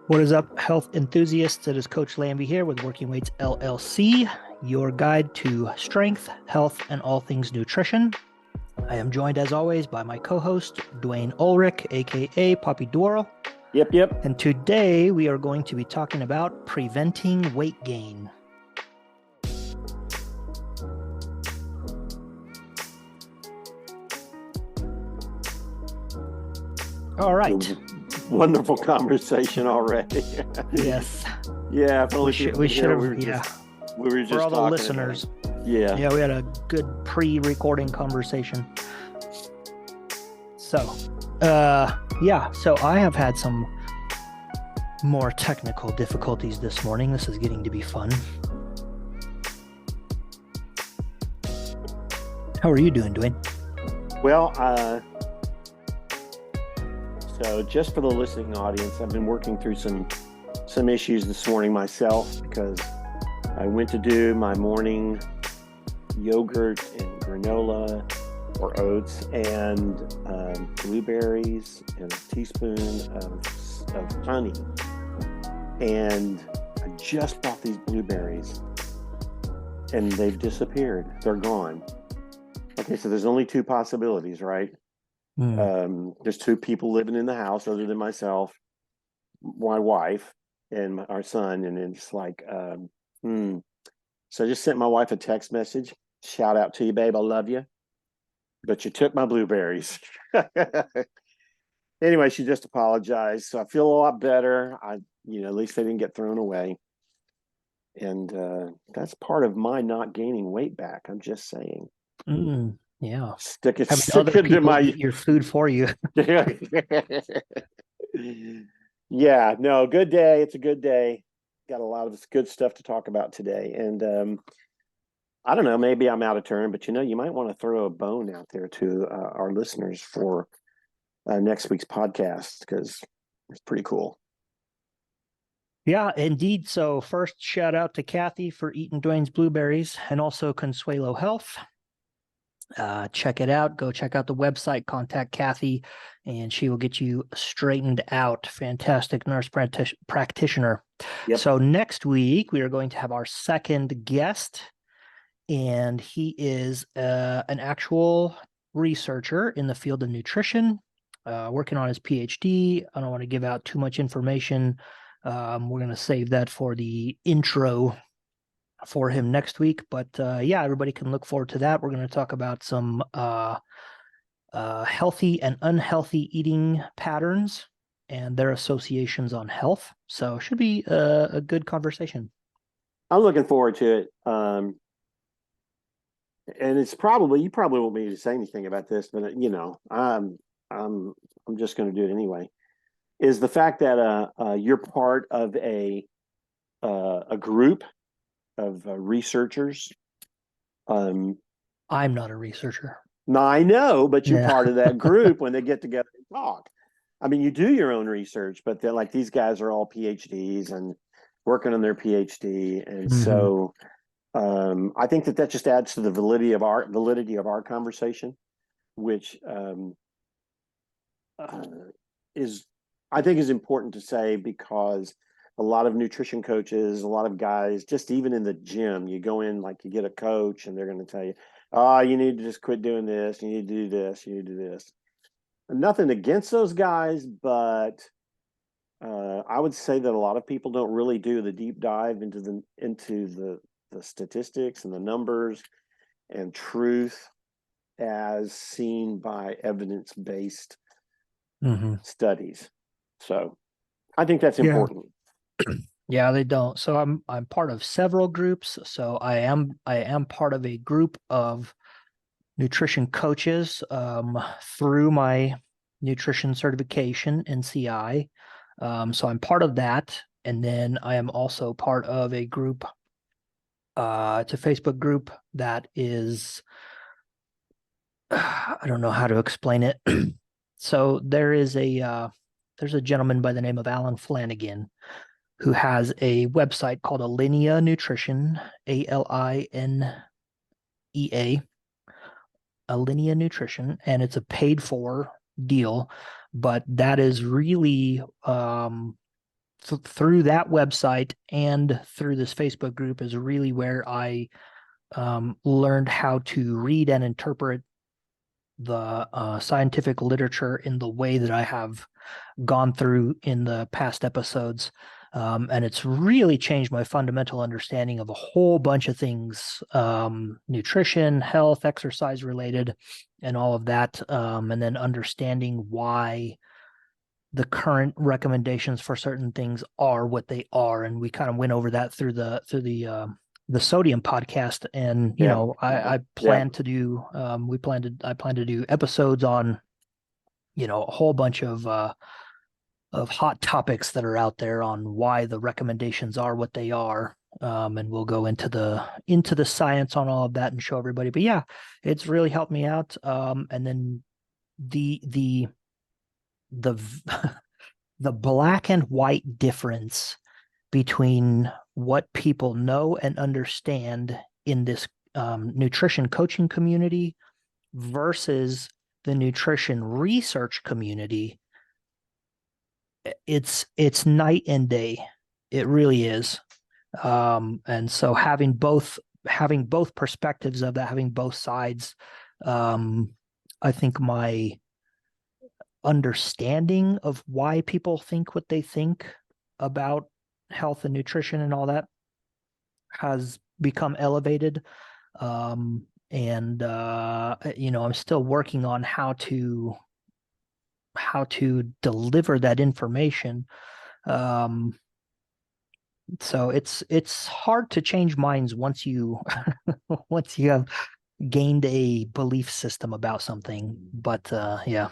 What is up, health enthusiasts? It is Coach Lambie here with Working Weights LLC, your guide to strength, health, and all things nutrition. I am joined, as always, by my co-host, Dwayne Ulrich, aka Poppy Doral. Yep. And today we are going to be talking about preventing weight gain. All right. Wonderful conversation already. Yes. Yeah, if only We should have, yeah. We were just For all the talking listeners. Yeah. Yeah, we had a good pre-recording conversation. So I have had some more technical difficulties this morning. This is getting to be fun. How are you doing, Dwayne? Well, so just for the listening audience, I've been working through some issues this morning myself because I went to do my morning yogurt and granola or oats and blueberries and a teaspoon of honey. And I just bought these blueberries and they've disappeared. They're gone. Okay, so there's only two possibilities, right? There's two people living in the house other than myself, my wife and our son. And it's like, So I just sent my wife a text message. Shout out to you, babe. I love you. But you took my blueberries. Anyway, she just apologized. So I feel a lot better. At least they didn't get thrown away. And that's part of my not gaining weight back. I'm just saying. Yeah. Stick it other people to my eat your food for you. Yeah, no, good day. It's a good day. Got a lot of good stuff to talk about today. And I don't know, maybe I'm out of turn, but you might want to throw a bone out there to our listeners for next week's podcast because it's pretty cool. Yeah, indeed. So first, shout out to Kathy for eating Dwayne's blueberries and also Consuelo Health. Check it out. Go check out the website, contact Kathy, and she will get you straightened out. Fantastic nurse practitioner. Yep. So next week, we are going to have our second guest, and he is an actual researcher in the field of nutrition, working on his PhD. I don't want to give out too much information. We're going to save that for the intro for him next week. But everybody can look forward to that. We're going to talk about some healthy and unhealthy eating patterns and their associations on health. So it should be a good conversation. I'm looking forward to it. And it's you probably won't me to say anything about this, but I'm just going to do it anyway. Is the fact that you're part of a group of researchers. I'm not a researcher. No, I know, but you're part of that group when they get together and talk. I mean, you do your own research, but they're like these guys are all PhDs and working on their PhD, and so I think that just adds to the validity of our conversation, which is important to say because a lot of nutrition coaches, a lot of guys, just even in the gym, you go in like you get a coach and they're going to tell you, oh, you need to just quit doing this. You need to do this. You need to do this. And nothing against those guys, but I would say that a lot of people don't really do the deep dive into the statistics and the numbers and truth as seen by evidence-based studies. So I think that's important. Yeah, they don't. So I'm part of several groups. So I am part of a group of nutrition coaches through my nutrition certification, NCI. So I'm part of that. And then I am also part of a group. It's a Facebook group that is, I don't know how to explain it. So there's a gentleman by the name of Alan Flanagan who has a website called Alinea Nutrition, ALINEA, Alinea Nutrition, and it's a paid for deal, but that is really through that website and through this Facebook group is really where I learned how to read and interpret the scientific literature in the way that I have gone through in the past episodes. And it's really changed my fundamental understanding of a whole bunch of things, nutrition, health, exercise related, and all of that. And then understanding why the current recommendations for certain things are what they are. And we kind of went over that through the sodium podcast. And, Yeah. I plan to do, I plan to do episodes on, a whole bunch of hot topics that are out there on why the recommendations are what they are. And we'll go into the science on all of that and show everybody. But yeah, it's really helped me out. And then the the black and white difference between what people know and understand in this nutrition coaching community versus the nutrition research community, it's night and day. It really is. And so having both perspectives of that, having both sides, I think my understanding of why people think what they think about health and nutrition and all that has become elevated. And I'm still working on how to deliver that information. So it's hard to change minds once you once you have gained a belief system about something. But yeah.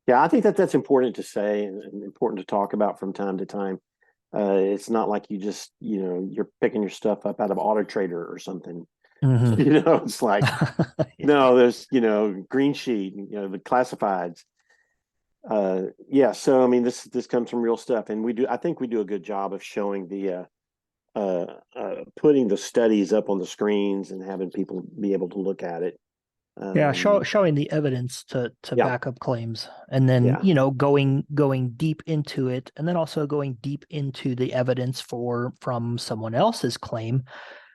Yeah, I think that's important to say and important to talk about from time to time. It's not like you just, you're picking your stuff up out of Auto Trader or something. Mhm. It's like, no, there's, green sheet, the classifieds. Yeah, so I mean, this comes from real stuff, and I think we do a good job of showing putting the studies up on the screens and having people be able to look at it. Yeah, showing the evidence to Yeah, back up claims, and then yeah, going deep into it, and then also going deep into the evidence from someone else's claim,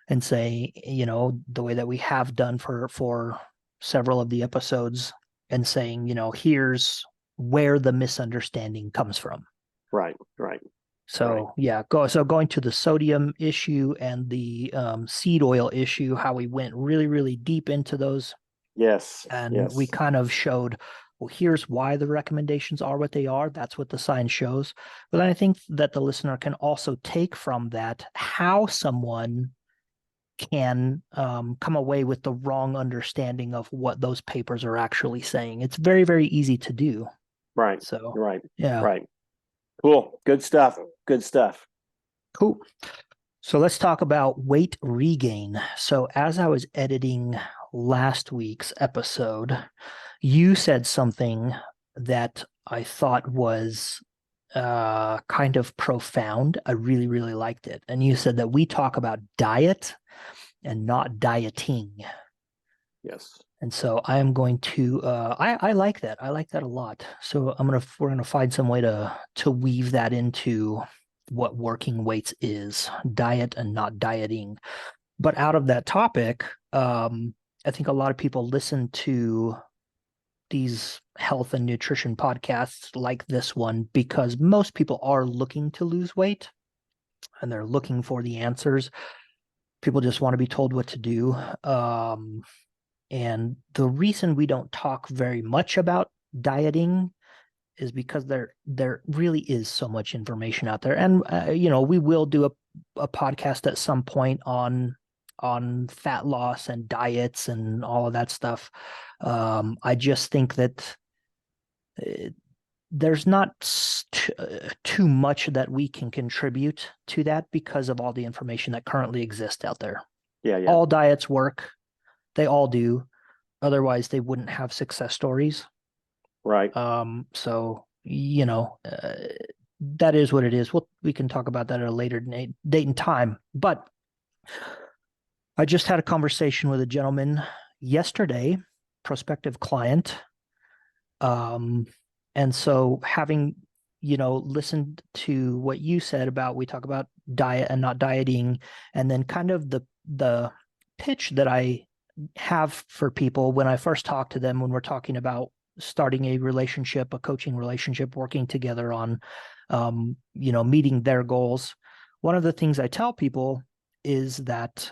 and say, the way that we have done for several of the episodes, and saying, here's where the misunderstanding comes from. right, right. So yeah, going to the sodium issue and the seed oil issue, how we went really, really deep into those. Yes, And we yes, kind of showed, well, here's why the recommendations are what they are. That's what the science shows. But then I think that the listener can also take from that how someone can come away with the wrong understanding of what those papers are actually saying. It's very, very easy to do. right, So, right, yeah, right. Cool, good stuff, good stuff. cool. So let's talk about weight regain. So as I was editing last week's episode, you said something that I thought was kind of profound. I really, really liked it. And you said that we talk about diet and not dieting. Yes, And so I am going to I like that. I like that a lot. So we're gonna find some way to weave that into what working weights is, diet and not dieting. But out of that topic, I think a lot of people listen to these health and nutrition podcasts like this one because most people are looking to lose weight and they're looking for the answers. People just want to be told what to do. And the reason we don't talk very much about dieting is because there really is so much information out there. And we will do a podcast at some point on fat loss and diets and all of that stuff. I just think that there's not too much that we can contribute to that because of all the information that currently exists out there. yeah, yeah, All diets work. They all do. Otherwise, they wouldn't have success stories. right. So, that is what it is. We can talk about that at a later date and time. But I just had a conversation with a gentleman yesterday, prospective client. And so having, listened to what you said about, we talk about diet and not dieting, and then kind of the pitch that I have for people when I first talk to them, when we're talking about starting a relationship, a coaching relationship, working together on, meeting their goals. One of the things I tell people is that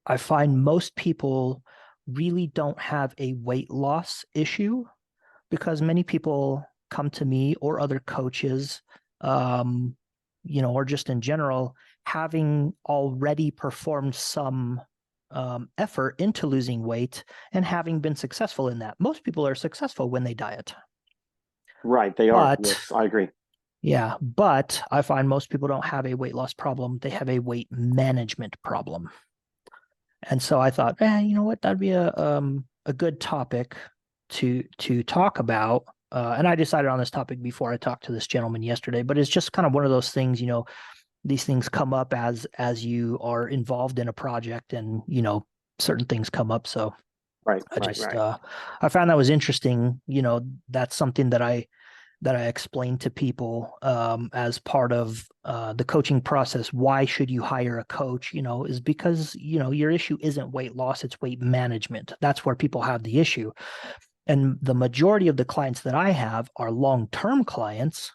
I find most people really don't have a weight loss issue, because many people come to me or other coaches, or just in general, having already performed some effort into losing weight and having been successful in that. Most people are successful when they diet. Right, they are. But Yes, I agree. yeah, but I find most people don't have a weight loss problem. They have a weight management problem. And so I thought, you know what, that'd be a good topic to talk about. And I decided on this topic before I talked to this gentleman yesterday, but it's just kind of one of those things, these things come up as you are involved in a project, and certain things come up. So Right, I right, just right. I found that was interesting. That's something that I explain to people as part of the coaching process. Why should you hire a coach? Is because your issue isn't weight loss; it's weight management. That's where people have the issue. And the majority of the clients that I have are long-term clients,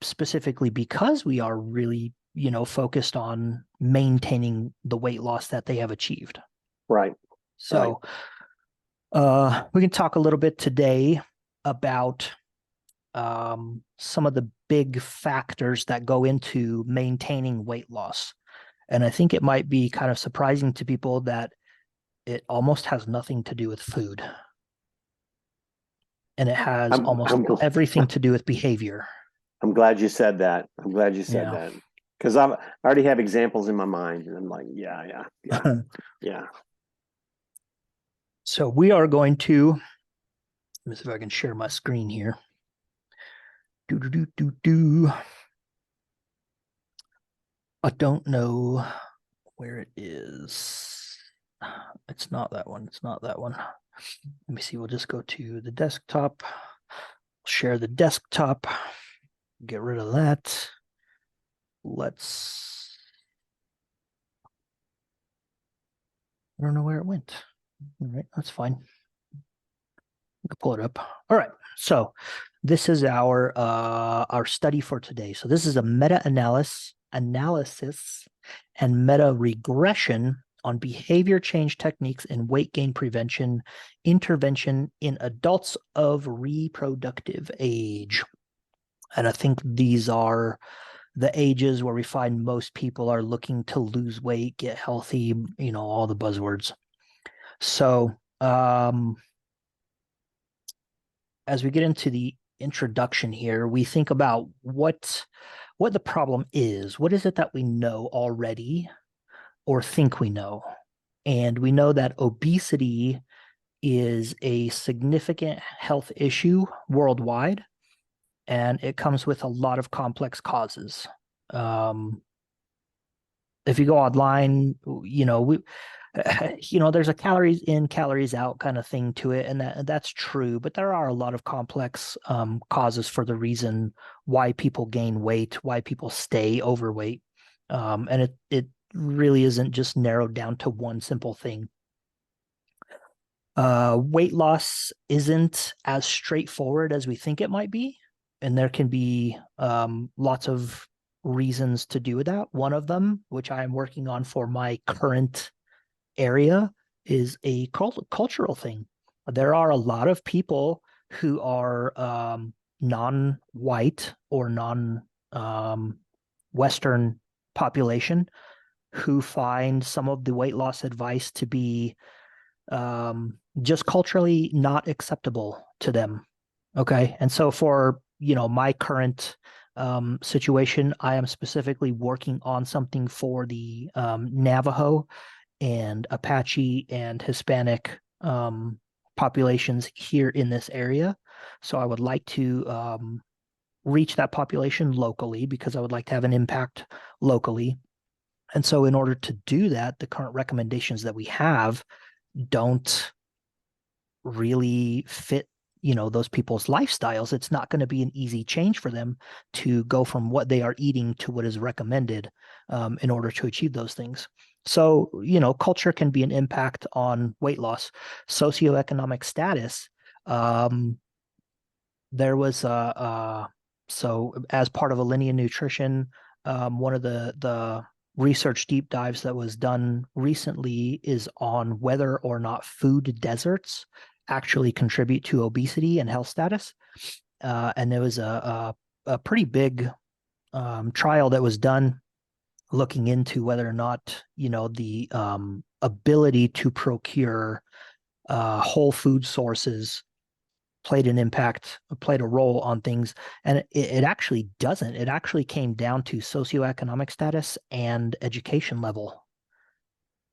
specifically because we are really, focused on maintaining the weight loss that they have achieved. Right, right. So we can talk a little bit today about some of the big factors that go into maintaining weight loss. And I think it might be kind of surprising to people that it almost has nothing to do with food. And it has I'm almost I'm everything to do with behavior. I'm glad you said that. I'm glad you said Yeah. that because I already have examples in my mind, and I'm like, yeah, yeah, yeah, yeah. So we are going to, let me see if I can share my screen here. Do, do, do, do, do. I don't know where it is. It's not that one. It's not that one. Let me see. We'll just go to the desktop, share the desktop, get rid of that. I don't know where it went. All right, that's fine. We can pull it up. All right. So this is our study for today. So this is a meta-analysis and meta-regression on behavior change techniques in weight gain prevention intervention in adults of reproductive age. And I think these are the ages where we find most people are looking to lose weight, get healthy, all the buzzwords. So as we get into the introduction here, we think about what the problem is. What is it that we know already or think we know? And we know that obesity is a significant health issue worldwide, and it comes with a lot of complex causes. If you go online, there's a calories in, calories out kind of thing to it, and that's true. But there are a lot of complex causes for the reason why people gain weight, why people stay overweight, and it really isn't just narrowed down to one simple thing. Weight loss isn't as straightforward as we think it might be, and there can be lots of reasons to do that. One of them, which I am working on for my current area, is a cultural thing. There are a lot of people who are non-white or non-Western population who find some of the weight loss advice to be just culturally not acceptable to them. Okay. And so for, my current situation, I am specifically working on something for the Navajo and Apache and Hispanic populations here in this area. So I would like to reach that population locally because I would like to have an impact locally. And so in order to do that, the current recommendations that we have don't really fit those people's lifestyles. It's not going to be an easy change for them to go from what they are eating to what is recommended in order to achieve those things. So, culture can be an impact on weight loss. Socioeconomic status. Um, there was so as part of Alinea Nutrition, one of the research deep dives that was done recently is on whether or not food deserts actually contribute to obesity and health status. And there was a pretty big trial that was done looking into whether or not, the ability to procure whole food sources played a role on things. And it actually doesn't. It actually came down to socioeconomic status and education level.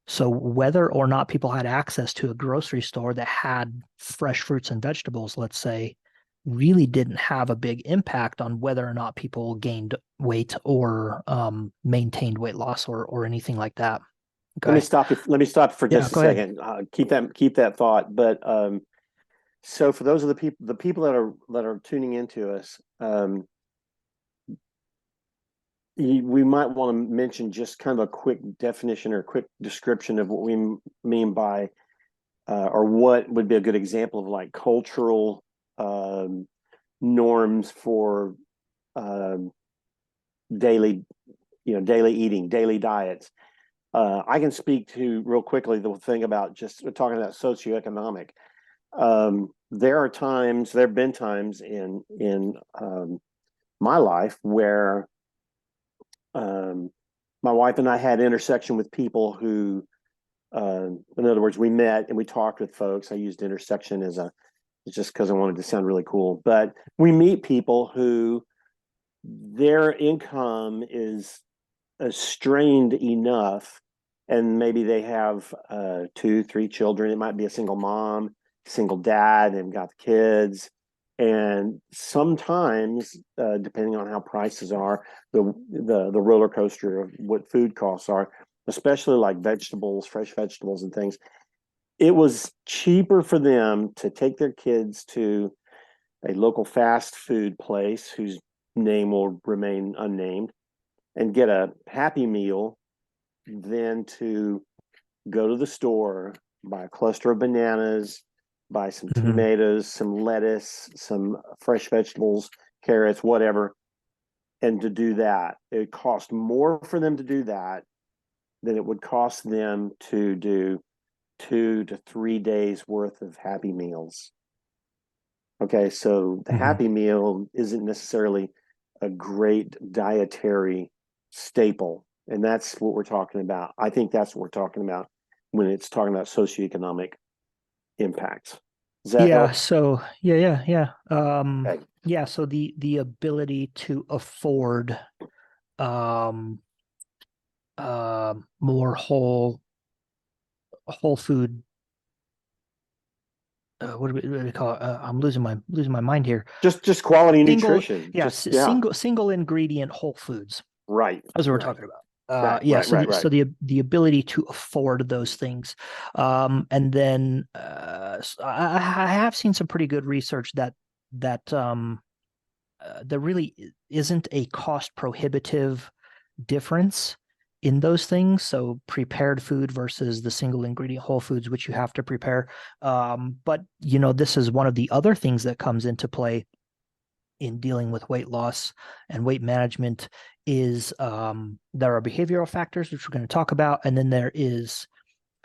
So whether or not people had access to a grocery store that had fresh fruits and vegetables, let's say, really didn't have a big impact on whether or not people gained weight or maintained weight loss or anything like that. Let me Okay. stop you. Let me stop for Yeah, just a go ahead. second. Keep that thought. But so for those of the people that are tuning into us, we might want to mention just kind of a quick definition or a quick description of what we mean by, or what would be a good example of like cultural norms for um, daily, daily eating, daily diets. I can speak to real quickly the thing about just talking about socioeconomic. There have been times in my life where my wife and I had intersection with people who, in other words, we met and we talked with folks. I used intersection as a just because I wanted to sound really cool, but we meet people who their income is strained enough, and maybe they have two, three children. It might be a single mom, single dad, and got the kids. And sometimes, depending on how prices are, the roller coaster of what food costs are, especially like vegetables, fresh vegetables, and things, it was cheaper for them to take their kids to a local fast food place whose name will remain unnamed and get a happy meal than to go to the store, buy a cluster of bananas, buy some Mhm. tomatoes, some lettuce, some fresh vegetables, carrots, whatever, and to do that. It cost more for them to do that than it would cost them to do 2 to 3 days worth of happy meals. Okay, so the Mhm. happy meal isn't necessarily a great dietary staple. And that's what we're talking about. I think that's what we're talking about when it's talking about socioeconomic impacts. Does that Yeah, help? so yeah. Okay. Yeah, so the ability to afford um more whole food, what do we call it? I'm losing my mind here. Just quality Single, nutrition. yeah, Just yeah. single ingredient whole foods. Right. That's what we're Right. talking about. Right. Yeah, Right. so Right. Right. the ability to afford those things, and then I have seen some pretty good research that there really isn't a cost prohibitive difference in those things. So prepared food versus the single ingredient whole foods, which you have to prepare. But this is one of the other things that comes into play in dealing with weight loss and weight management is there are behavioral factors, which we're going to talk about, and then there is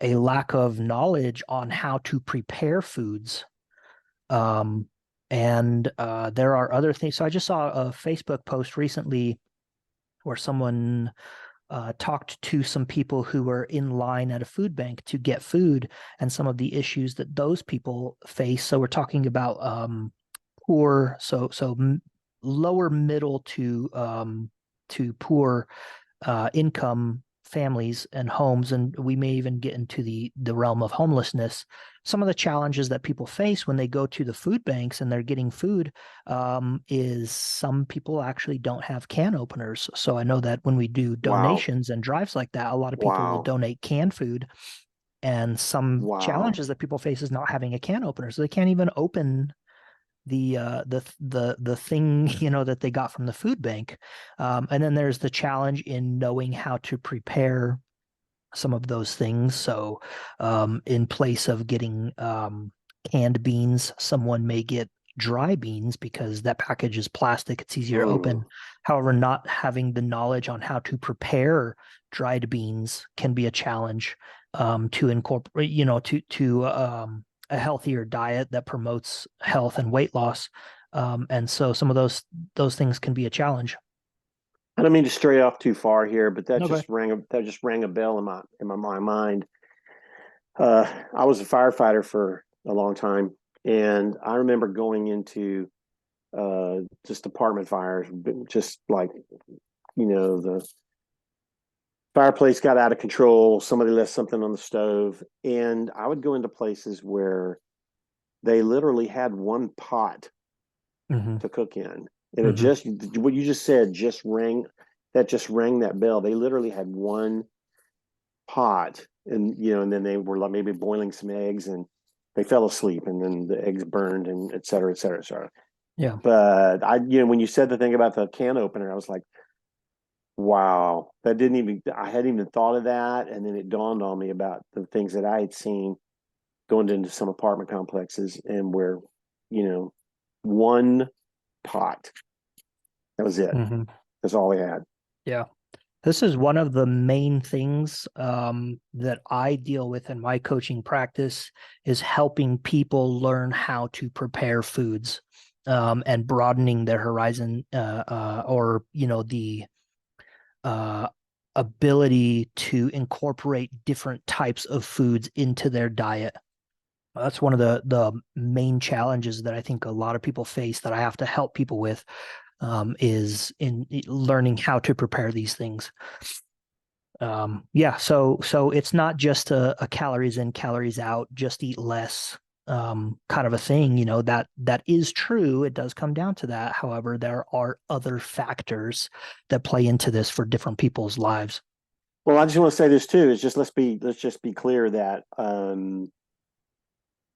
a lack of knowledge on how to prepare foods. Um, and there are other things. So I just saw a Facebook post recently where someone talked to some people who were in line at a food bank to get food and some of the issues that those people face. So we're talking about poor, lower middle to poor income families and homes, and we may even get into the realm of homelessness. Some of the challenges that people face when they go to the food banks and they're getting food is some people actually don't have can openers. So I know that when we do Wow. donations and drives like that, a lot of people will Wow. donate canned food. And some Wow. challenges that people face is not having a can opener. So they can't even open the thing that they got from the food bank, and then there's the challenge in knowing how to prepare some of those things. So, in place of getting canned beans, someone may get dry beans because that package is plastic. It's easier to Mm. open. However, not having the knowledge on how to prepare dried beans can be a challenge to incorporate, to a healthier diet that promotes health and weight loss. And so some of those things can be a challenge. I don't mean to stray off too far here, but Okay. that just rang a bell in my mind. I was a firefighter for a long time, and I remember going into just apartment fires, just like the fireplace got out of control. Somebody left something on the stove, and I would go into places where they literally had one pot Hmm. to cook in, and it Hmm. just what you just said just rang. That just rang that bell. They literally had one pot, and and then they were like maybe boiling some eggs, and they fell asleep, and then the eggs burned, and et cetera, et cetera, et cetera. Yeah. But when you said the thing about the can opener, I was like, wow, that didn't even, I hadn't even thought of that. And then it dawned on me about the things that I had seen going into some apartment complexes and where, you know, one pot, that was it. Hmm. That's all they had. Yeah. This is one of the main things that I deal with in my coaching practice is helping people learn how to prepare foods, and broadening their horizon, or the uh, ability to incorporate different types of foods into their diet. That's one of the main challenges that I think a lot of people face that I have to help people with, is in learning how to prepare these things. Yeah, so it's not just a calories in, calories out, just eat less kind of a thing. That is true. It does come down to that. However, there are other factors that play into this for different people's lives. Well, I just want to say this too, is just let's just be clear that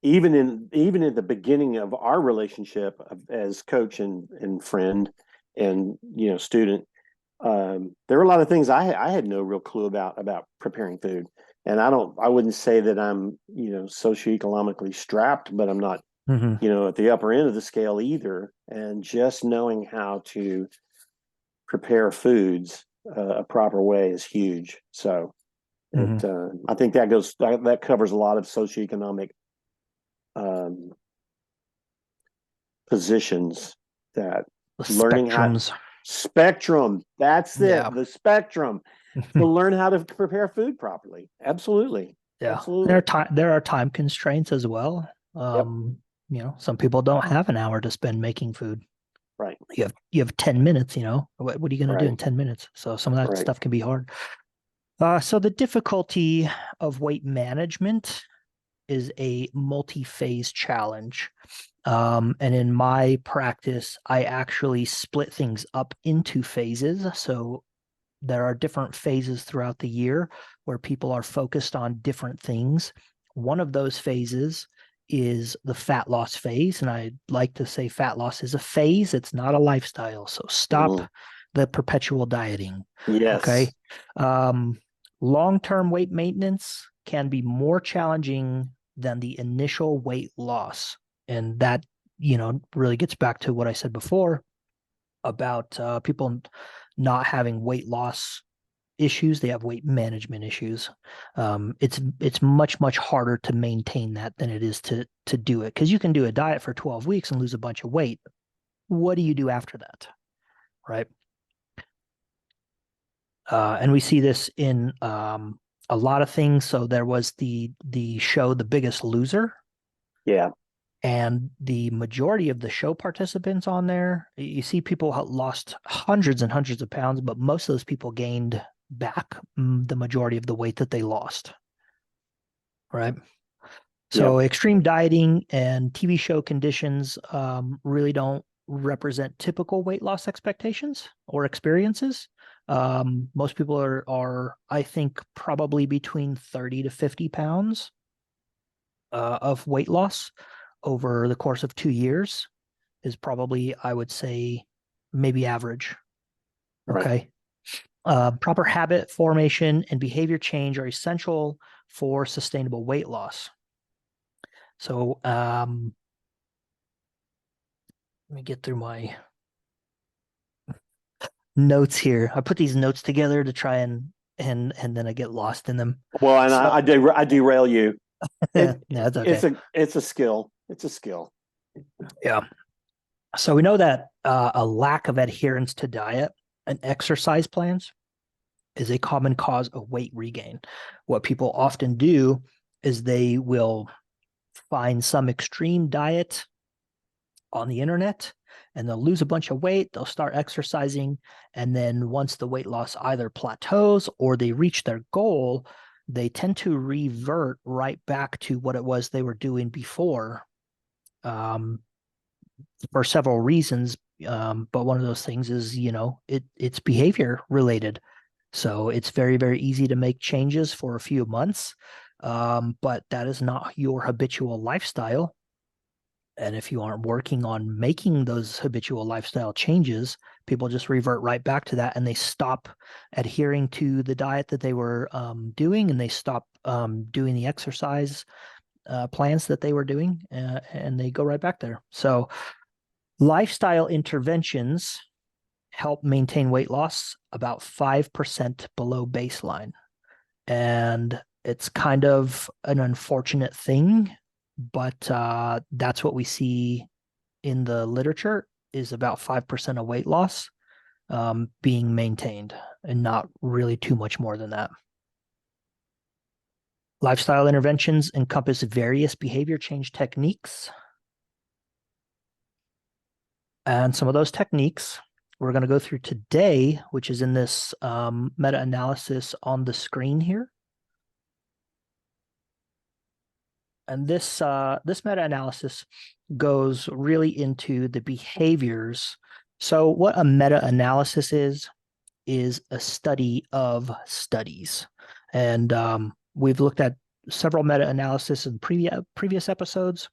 even in the beginning of our relationship as coach and friend and student, there were a lot of things I had no real clue about preparing food. And I wouldn't say that I'm socioeconomically strapped, but I'm not Hmm. at the upper end of the scale either. And just knowing how to prepare foods a proper way is huge. So Hmm. I think that covers a lot of socioeconomic um, positions, that The learning how spectrums. spectrum, that's Yeah. it, the spectrum, to learn how to prepare food properly. Absolutely. Yeah. There are Absolutely. time constraints as well. Yep. Some people don't have an hour to spend making food. Right. You have 10 minutes. What are you going to do in Right. 10 minutes? So some of that Right. stuff can be hard. So the difficulty of weight management is a multi-phase challenge. And in my practice, I actually split things up into phases. So there are different phases throughout the year where people are focused on different things. One of those phases is the fat loss phase. And I like to say fat loss is a phase, it's not a lifestyle. So stop Mhm. the perpetual dieting. Okay. Yes. Um, Long-term weight maintenance can be more challenging than the initial weight loss. And that, really gets back to what I said before about people not having weight loss issues. They have weight management issues. It's much harder to maintain that than it is to do it, because you can do a diet for 12 weeks and lose a bunch of weight. What do you do after that, right? And we see this in a lot of things. So there was the show The Biggest Loser, Yeah. and the majority of the show participants on there, you see people lost hundreds and hundreds of pounds, but most of those people gained back the majority of the weight that they lost, right? Yep. So extreme dieting and TV show conditions really don't represent typical weight loss expectations or experiences. Most people are, I think, probably between 30 to 50 pounds of weight loss over the course of 2 years. is probably, I would say, maybe average. Right. Okay. Proper habit formation and behavior change are essential for sustainable weight loss. So let me get through my notes here. I put these notes together to try and then I get lost in them. Well, and So I derail you. yeah, It that's okay. it's a skill. It's a skill. Yeah. So we know that a lack of adherence to diet and exercise plans is a common cause of weight regain. What people often do is they will find some extreme diet on the internet and they'll lose a bunch of weight, they'll start exercising, and then once the weight loss either plateaus or they reach their goal, they tend to revert right back to what it was they were doing before, um, for several reasons. But one of those things is, it's behavior related. So it's very, very easy to make changes for a few months, but that is not your habitual lifestyle. And if you aren't working on making those habitual lifestyle changes, people just revert right back to that and they stop adhering to the diet that they were doing, and they stop doing the exercise plans that they were doing, and they go right back there. So, lifestyle interventions help maintain weight loss about 5% below baseline. And it's kind of an unfortunate thing, but that's what we see in the literature, is about 5% of weight loss being maintained, and not really too much more than that. Lifestyle interventions encompass various behavior change techniques. And some of those techniques we're going to go through today, which is in this meta-analysis on the screen here. And this meta-analysis goes really into the behaviors. So what a meta-analysis is a study of studies. And we've looked at several meta-analysis in previous episodes.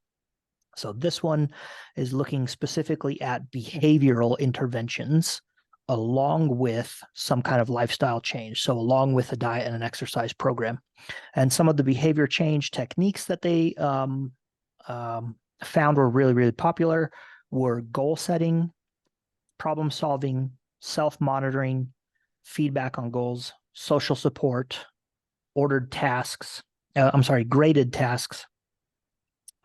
So this one is looking specifically at behavioral interventions along with some kind of lifestyle change. So along with a diet and an exercise program. And some of the behavior change techniques that they found were really, really popular were goal setting, problem solving, self-monitoring, feedback on goals, social support, graded tasks,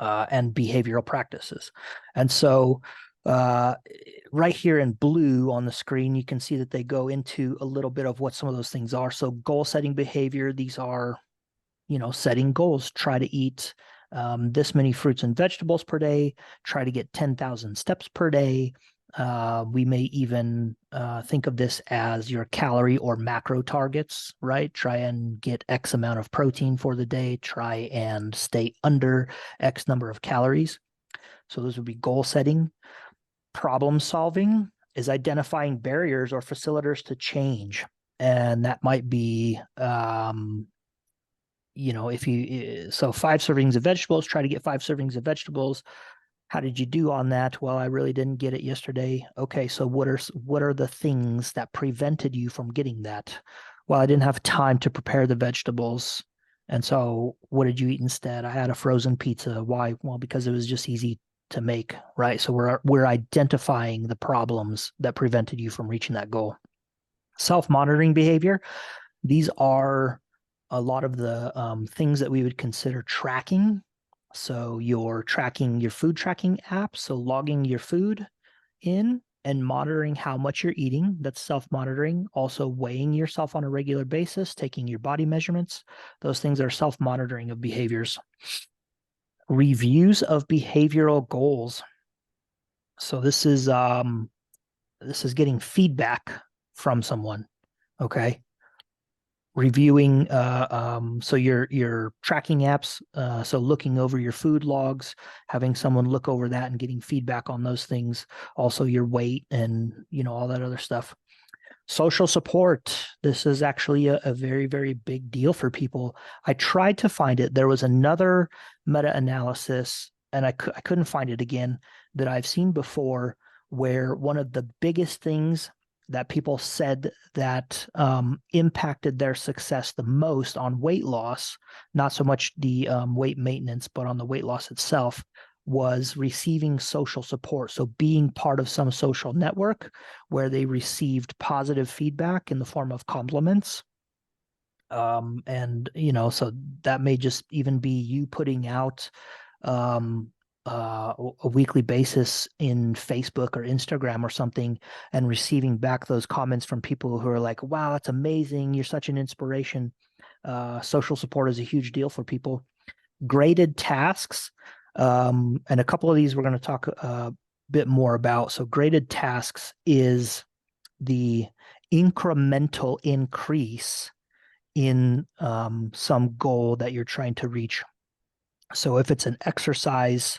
and behavioral practices. And so right here in blue on the screen, you can see that they go into a little bit of what some of those things are. So goal setting behavior, these are, setting goals. Try to eat this many fruits and vegetables per day, try to get 10,000 steps per day. We may even think of this as your calorie or macro targets, right? Try and get X amount of protein for the day, try and stay under X number of calories. So those would be goal setting. Problem solving is identifying barriers or facilitators to change. And that might be, so 5 servings of vegetables, try to get 5 servings of vegetables. How did you do on that? Well, I really didn't get it yesterday. Okay, so what are the things that prevented you from getting that? Well, I didn't have time to prepare the vegetables. And so what did you eat instead? I had a frozen pizza. Why? Well, because it was just easy to make, right? So we're identifying the problems that prevented you from reaching that goal. Self-monitoring behavior. These are a lot of the things that we would consider tracking. So you're tracking your food tracking app, so logging your food in and monitoring how much you're eating. That's self-monitoring. Also weighing yourself on a regular basis, taking your body measurements. Those things are self-monitoring of behaviors. Reviews of behavioral goals. So this is getting feedback from someone. Okay. Reviewing, so your tracking apps, so looking over your food logs, having someone look over that and getting feedback on those things. Also your weight and, all that other stuff. Social support. This is actually a very, very big deal for people. I tried to find it. There was another meta-analysis, and I couldn't find it again, that I've seen before where one of the biggest things that people said that impacted their success the most on weight loss, not so much the weight maintenance, but on the weight loss itself, was receiving social support. So being part of some social network where they received positive feedback in the form of compliments. And so that may just even be you putting out um, a weekly basis in Facebook or Instagram or something and receiving back those comments from people who are like, wow, that's amazing. You're such an inspiration. Social support is a huge deal for people. Graded tasks. And a couple of these we're going to talk a bit more about. So graded tasks is the incremental increase in some goal that you're trying to reach. So if it's an exercise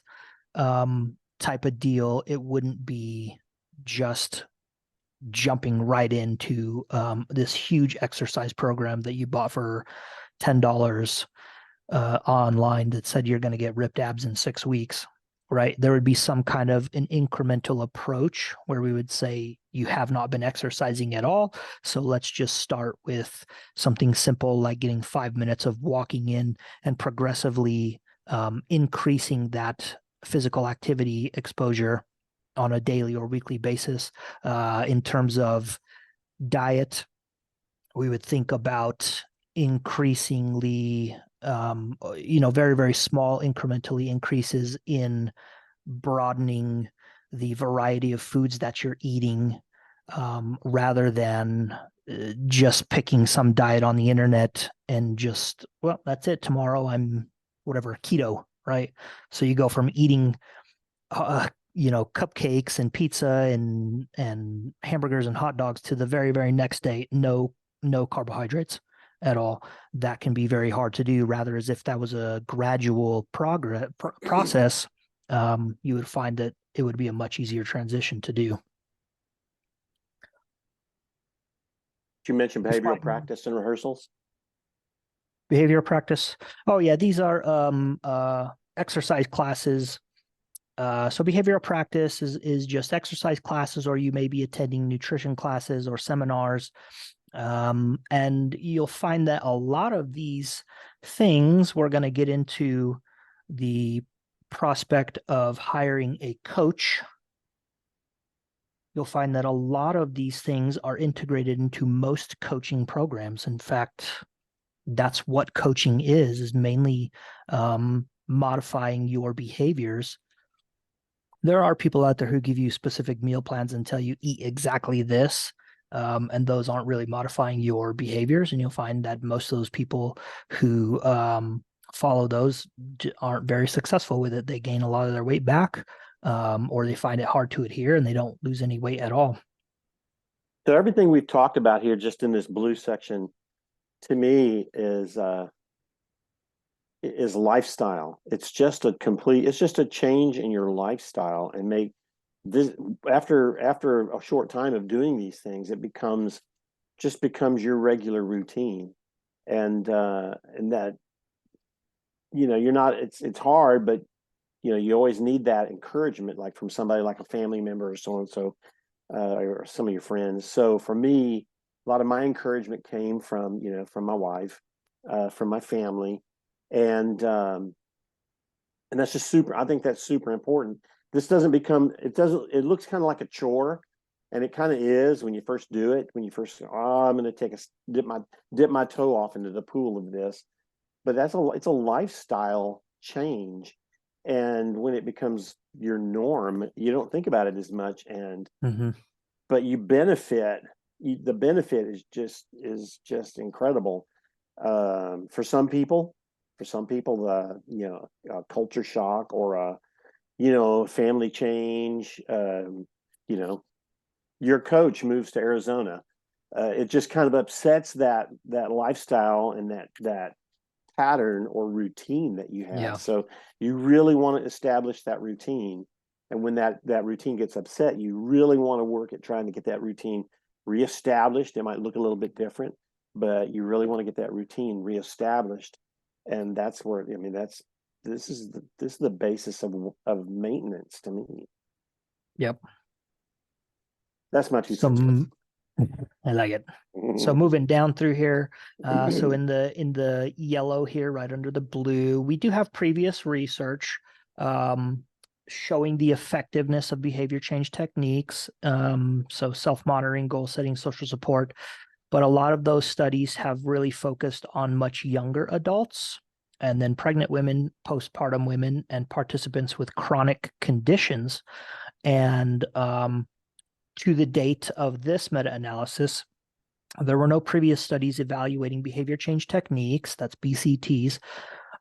type of deal, it wouldn't be just jumping right into this huge exercise program that you bought for $10 online that said you're going to get ripped abs in 6 weeks, right? There would be some kind of an incremental approach where we would say you have not been exercising at all. So let's just start with something simple like getting 5 minutes of walking in and progressively increasing that physical activity exposure on a daily or weekly basis. In terms of diet, we would think about increasingly very, very small incrementally increases in broadening the variety of foods that you're eating, rather than just picking some diet on the internet and just, well, that's it. Tomorrow I'm whatever, keto, right? So you go from eating cupcakes and pizza and hamburgers and hot dogs to the very, very next day, no carbohydrates at all. That can be very hard to do. Rather, as if that was a gradual process, you would find that it would be a much easier transition to do. You mentioned behavioral practice and rehearsals. Behavior practice. Oh yeah, these are exercise classes. So behavioral practice is just exercise classes, or you may be attending nutrition classes or seminars. And you'll find that a lot of these things, we're going to get into the prospect of hiring a coach. You'll find that a lot of these things are integrated into most coaching programs. In fact, that's what coaching is mainly modifying your behaviors. There are people out there who give you specific meal plans and tell you eat exactly this. And those aren't really modifying your behaviors. And you'll find that most of those people who follow those aren't very successful with it. They gain a lot of their weight back, or they find it hard to adhere and they don't lose any weight at all. So everything we've talked about here, just in this blue section, to me is lifestyle. It's just a change in your lifestyle, and make this, after a short time of doing these things, it becomes your regular routine. And that, you're not, it's hard, but you always need that encouragement, like from somebody like a family member or so and so, or some of your friends. So for me, a lot of my encouragement came from from my wife, from my family, and that's just super. I think that's super important. This doesn't become, it looks kind of like a chore, and it kind of is when you first do it. When you first, oh, I'm going to dip my toe off into the pool of this. But it's a lifestyle change, and when it becomes your norm, you don't think about it as much, and Mm-hmm. but you benefit. The benefit is just incredible. For some people, the culture shock or a family change. Your coach moves to Arizona. It just kind of upsets that lifestyle and that pattern or routine that you have. Yeah. So you really want to establish that routine. And when that routine gets upset, you really want to work at trying to get that routine reestablished. It might look a little bit different, but you really want to get that routine reestablished. And that's where, this is the basis of maintenance to me. Yep. That's my two cents worth. Some I like it. So moving down through here, so in the yellow here, right under the blue, we do have previous research showing the effectiveness of behavior change techniques. So self-monitoring, goal setting, social support. But a lot of those studies have really focused on much younger adults, and then pregnant women, postpartum women, and participants with chronic conditions. And to the date of this meta-analysis, there were no previous studies evaluating behavior change techniques, that's BCTs,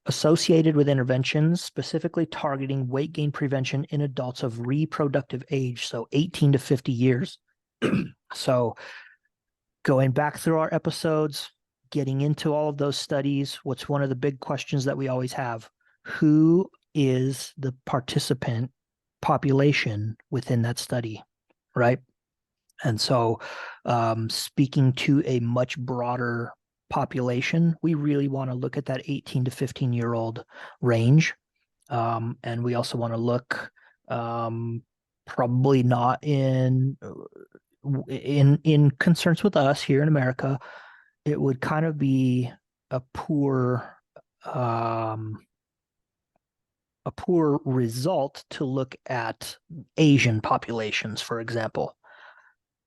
associated with interventions specifically targeting weight gain prevention in adults of reproductive age, so 18 to 50 years. So going back through our episodes, getting into all of those studies, what's one of the big questions that we always have? Who is the participant population within that study, right? And so speaking to a much broader population, we really want to look at that 18 to 15-year-old range. And we also want to look probably not in concerns with us here in America. It would kind of be a poor result to look at Asian populations, for example,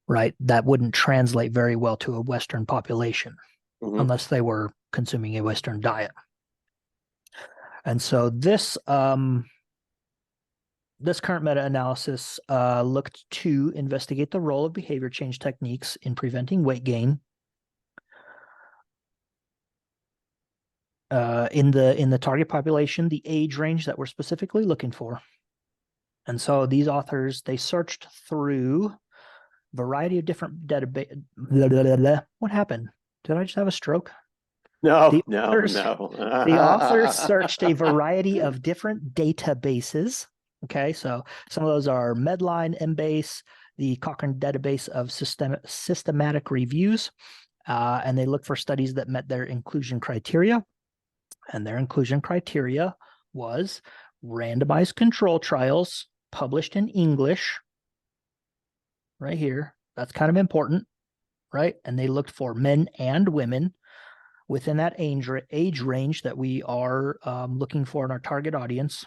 right? That wouldn't translate very well to a Western population unless they were consuming a Western diet. And so this current meta-analysis looked to investigate the role of behavior change techniques in preventing weight gain in the target population, the age range that we're specifically looking for. And so these authors, they searched through a variety of different database. What happened? Did I just have a stroke? No. The authors searched a variety of different databases. Okay, so some of those are Medline, Embase, the Cochrane database of systematic reviews, and they looked for studies that met their inclusion criteria. And their inclusion criteria was randomized control trials published in English, right here. That's kind of important, right? And they looked for men and women within that age range that we are looking for in our target audience.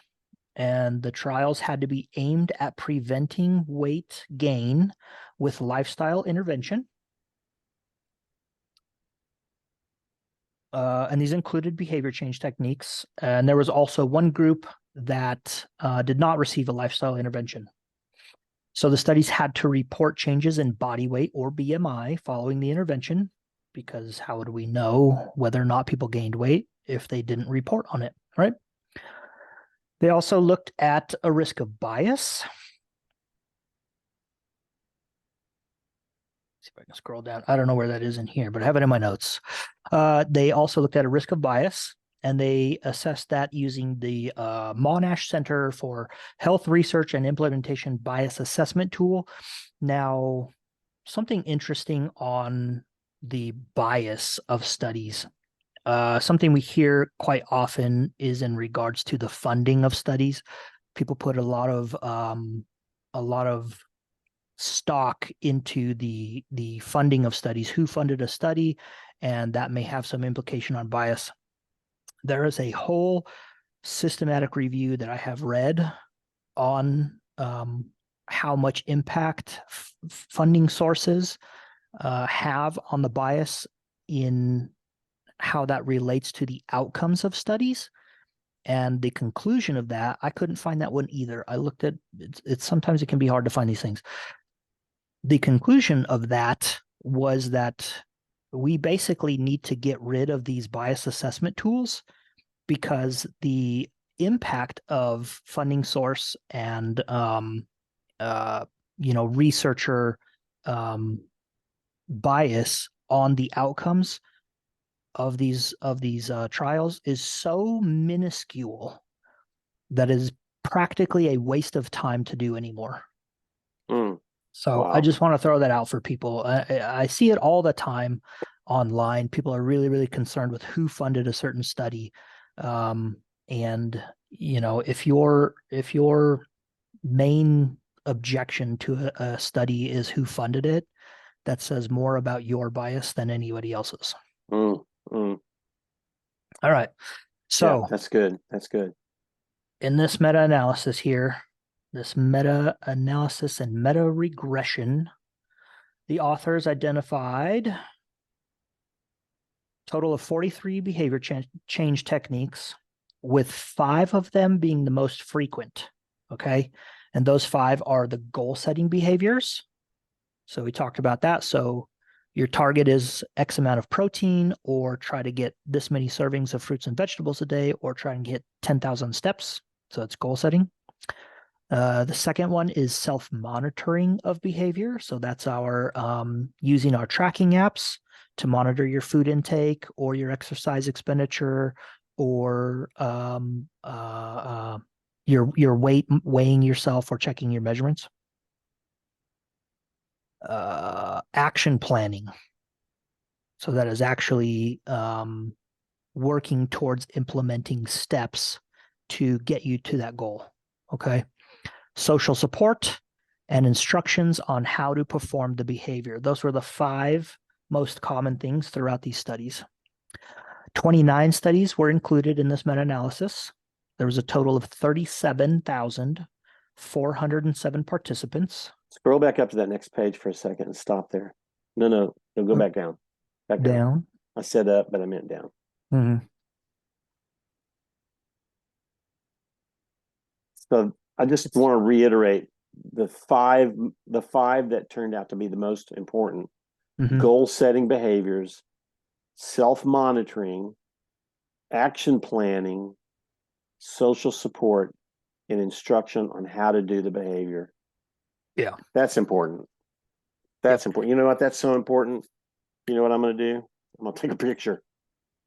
And the trials had to be aimed at preventing weight gain with lifestyle intervention. And these included behavior change techniques. And there was also one group that did not receive a lifestyle intervention. So the studies had to report changes in body weight or BMI following the intervention, because how would we know whether or not people gained weight if they didn't report on it, right? They also looked at a risk of bias. See if I can scroll down. I don't know where that is in here, but I have it in my notes. They also looked at a risk of bias, and they assessed that using the Monash Center for Health Research and Implementation Bias Assessment tool. Now, something interesting on the bias of studies. Something we hear quite often is in regards to the funding of studies. People put a lot of stock into the funding of studies, who funded a study, and that may have some implication on bias. There is a whole systematic review that I have read on how much impact funding sources have on the bias in how that relates to the outcomes of studies. And the conclusion of that, I couldn't find that one either. I looked at it. Sometimes it can be hard to find these things. The conclusion of that was that we basically need to get rid of these bias assessment tools, because the impact of funding source and researcher bias on the outcomes of these trials is so minuscule that is practically a waste of time to do anymore. So wow. I just want to throw that out for people. I see it all the time online. People are really, really concerned with who funded a certain study. And if your main objection to a study is who funded it. That says more about your bias than anybody else's. Mm, mm. All right. Yeah, So that's good. That's good. in this meta-analysis here, this meta-analysis and meta-regression, the authors identified total of 43 behavior change techniques, with 5 of them being the most frequent. Okay. And those 5 are the goal setting behaviors. So we talked about that. So your target is X amount of protein, or try to get this many servings of fruits and vegetables a day, or try and get 10,000 steps. So that's goal setting. The second one is self-monitoring of behavior. So that's our using our tracking apps to monitor your food intake or your exercise expenditure, or your weight, weighing yourself or checking your measurements. Action planning. So that is actually working towards implementing steps to get you to that goal. Okay. Social support, and instructions on how to perform the behavior. Those were the 5 most common things throughout these studies. 29 studies were included in this meta-analysis. There was a total of 37,407 participants. Scroll back up to that next page for a second and stop there. No, go back down. Back down. Down. I said up, but I meant down. Mm-hmm. So I just want to reiterate the five that turned out to be the most important: Mm-hmm. goal setting behaviors, self-monitoring, action planning, social support, and instruction on how to do the behavior. Yeah. That's important. That's important. You know what? That's so important. You know what I'm going to do? I'm going to take a picture.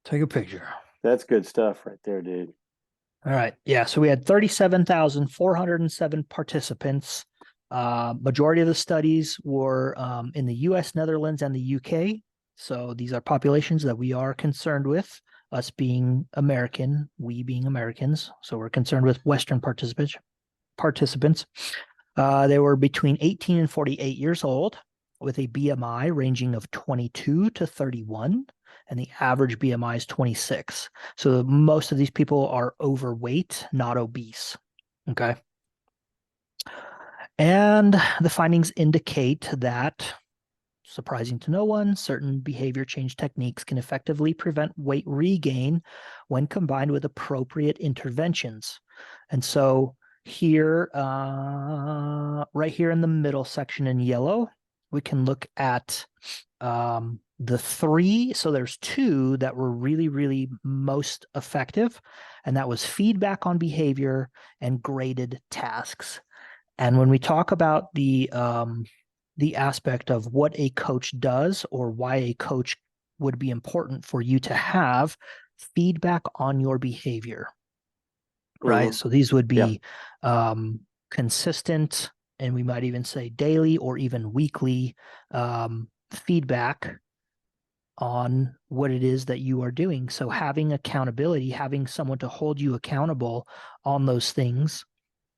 Take a picture. That's good stuff right there, dude. All right. Yeah. So we had 37,407 participants. Majority of the studies were in the US, Netherlands, and the UK. So these are populations that we are concerned with, us being American, we being Americans. So we're concerned with Western participants. They were between 18 and 48 years old, with a BMI ranging of 22 to 31, and the average BMI is 26. So most of these people are overweight, not obese. Okay. And the findings indicate that, surprising to no one, certain behavior change techniques can effectively prevent weight regain when combined with appropriate interventions. And so here, right here in the middle section in yellow, we can look at the 3. So there's 2 that were really, really most effective, and that was feedback on behavior and graded tasks. And when we talk about the aspect of what a coach does, or why a coach would be important for you to have feedback on your behavior, right? Mm-hmm. So these would be consistent, and we might even say daily or even weekly feedback on what it is that you are doing. So having accountability, having someone to hold you accountable on those things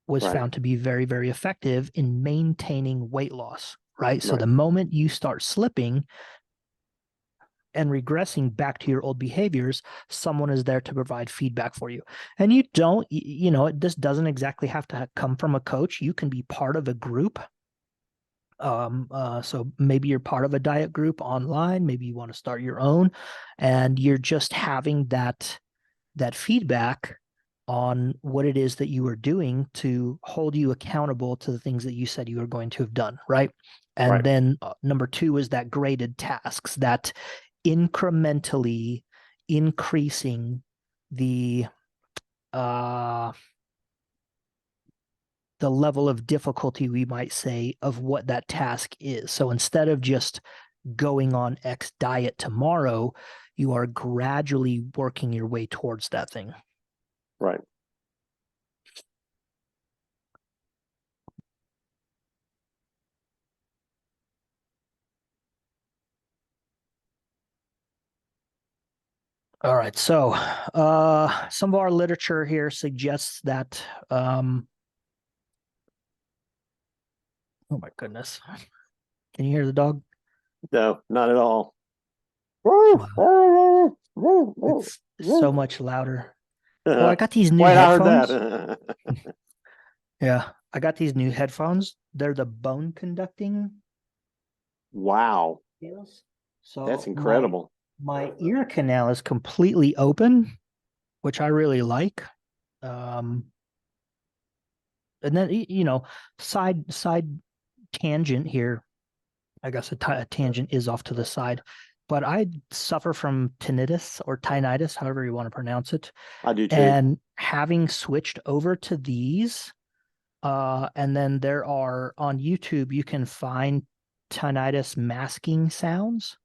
was found to be very, very effective in maintaining weight loss, right? So the moment you start slipping and regressing back to your old behaviors, someone is there to provide feedback for you. And you don't, this doesn't exactly have to come from a coach. You can be part of a group. So maybe you're part of a diet group online, maybe you want to start your own, and you're just having that feedback on what it is that you are doing to hold you accountable to the things that you said you were going to have done, right? And then number 2 is that graded tasks, that incrementally increasing the level of difficulty, we might say, of what that task is. So instead of just going on X diet tomorrow, you are gradually working your way towards that thing. Right. All right. So some of our literature here suggests that Oh my goodness. Can you hear the dog? No, not at all. Wow. It's so much louder. Well, I got these new Wait, I heard headphones. that. Yeah, I got these new headphones. They're the bone conducting Wow, deals. that's So incredible. my ear canal is completely open, which I really like. Um, and then side tangent here. I guess a tangent is off to the side, but I suffer from tinnitus or tinnitus, however you want to pronounce it. I do too. And having switched over to these, and then there are on YouTube, you can find tinnitus masking sounds.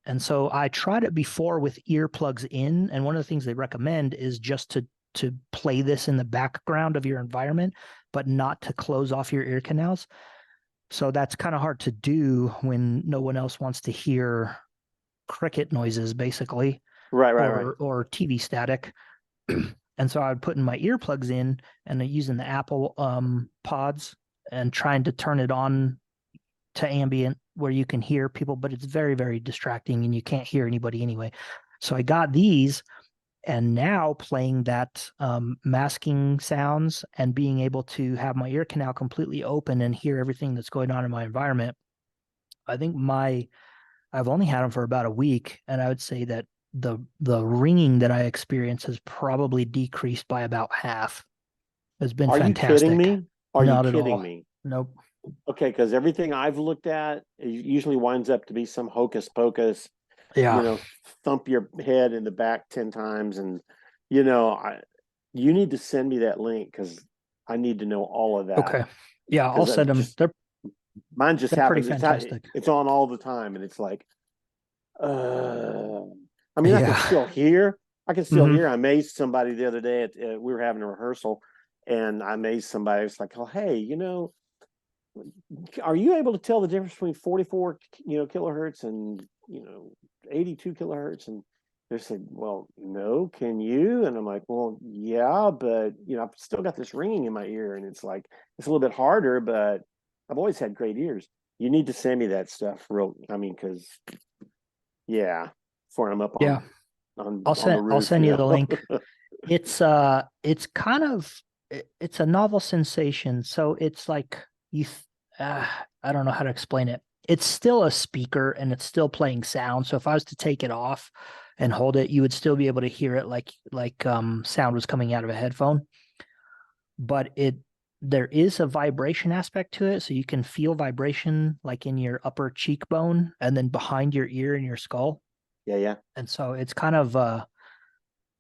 And so I tried it before with earplugs in, and one of the things they recommend is just to play this in the background of your environment, but not to close off your ear canals. So that's kind of hard to do when no one else wants to hear cricket noises, basically, Right, right, right. or TV static. And so I would put in my earplugs in and using the Apple pods and trying to turn it on to ambient where you can hear people, but it's very, very distracting and you can't hear anybody anyway. So I got these, and now playing that masking sounds and being able to have my ear canal completely open and hear everything that's going on in my environment. I think I've only had them for about a week, and I would say that the ringing that I experience has probably decreased by about half. It's been Are you kidding fantastic. me? Are you Not at kidding all. me? Nope. Okay, because everything I've looked at it usually winds up to be some hocus pocus, Yeah. thump your head in the back 10 times. And, you know, I, you need to send me that link because I need to know all of that. Okay. Yeah, I'll Because send them. mine just They're pretty happens. fantastic. It's on all the time. And it's like, uh, I mean, Yeah. I can still Hmm. hear. I amazed somebody the other day we were having a rehearsal and I amazed somebody. It's like, oh, hey, are you able to tell the difference between 44 kilohertz and 82 kilohertz? And they said, well, no, can you? And I'm like, well, yeah, but I've still got this ringing in my ear. And it's like it's a little bit harder, but I've always had great ears. You need to send me that stuff because yeah, before I'm up Yeah. on the I'll roof, send you the link. It's kind of it's a novel sensation. So it's like I don't know how to explain it. It's still a speaker and it's still playing sound. So if I was to take it off and hold it, you would still be able to hear it like sound was coming out of a headphone. But there is a vibration aspect to it. So you can feel vibration like in your upper cheekbone and then behind your ear and your skull. yeah, yeah. And so it's kind of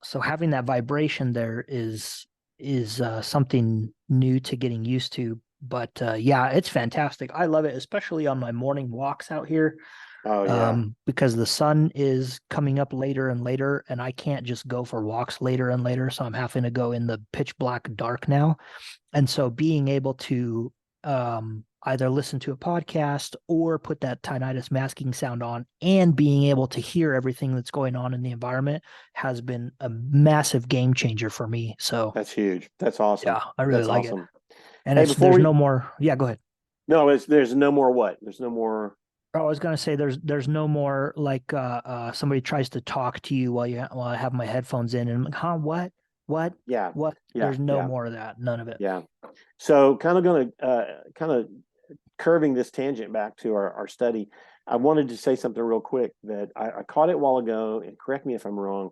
so having that vibration there is something new to getting used to. But yeah, it's fantastic. I love it, especially on my morning walks out here, Oh yeah, because the sun is coming up later and later, and I can't just go for walks later and later. So I'm having to go in the pitch black dark now. And so being able to either listen to a podcast or put that tinnitus masking sound on and being able to hear everything that's going on in the environment has been a massive game changer for me. So that's huge. That's awesome. yeah, I really That's like it. awesome. And Hey, it's before there's we no more. Yeah, go ahead. no, there's no more what? There's no more. Oh, I was gonna say there's no more like somebody tries to talk to you while I have my headphones in and I'm like, huh, what, Yeah, what? yeah, There's no yeah, more of that. None of it. yeah. So, kind of curving this tangent back to our study. I wanted to say something real quick that I caught it a while ago, and correct me if I'm wrong,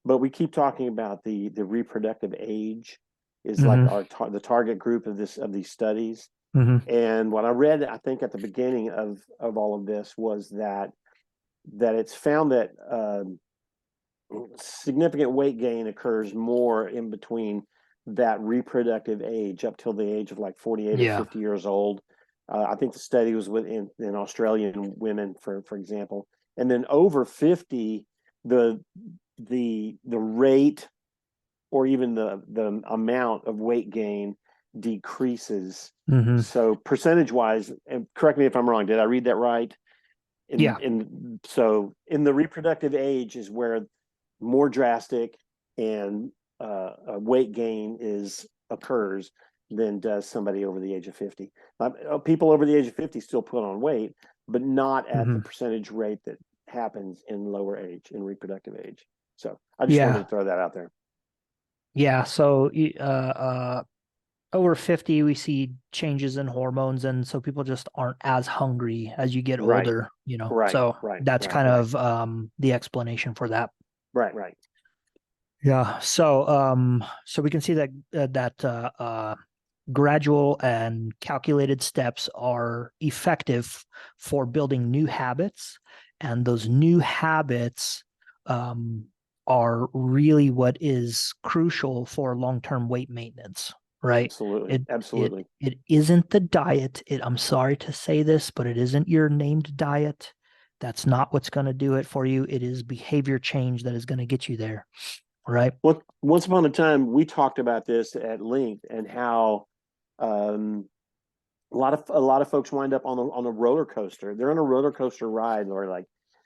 but we keep talking about the reproductive age is like Mm-hmm. the target group of these studies. Mm-hmm. And what I read, I think at the beginning of all of this was that it's found that significant weight gain occurs more in between that reproductive age up till the age of like 48 or Yeah. 50 years old. I think the study was in Australian women, for example, and then over 50, the the rate or even the amount of weight gain decreases. Mm-hmm. So percentage wise, and correct me if I'm wrong, did I read that right? Yeah. In the reproductive age is where more drastic and weight gain is occurs, than does somebody over the age of 50. People over the age of 50 still put on weight, but not at the Hmm. percentage rate that happens in lower age, in reproductive age. So I just wanted Yeah. to throw that out there. Yeah. So, over 50, we see changes in hormones. And so people just aren't as hungry as you get Right, older, right, So right, that's right, kind right, of the explanation for that. right, right. Yeah. So we can see that gradual and calculated steps are effective for building new habits, and those new habits um, are really what is crucial for long-term weight maintenance, right? Absolutely, It absolutely. it isn't the diet. I'm sorry to say this, but it isn't your named diet. That's not what's going to do it for you. It is behavior change that is going to get you there, right? Well, once upon a time, we talked about this at length and how um, a lot of folks wind up on a roller coaster. They're on a roller coaster ride, or like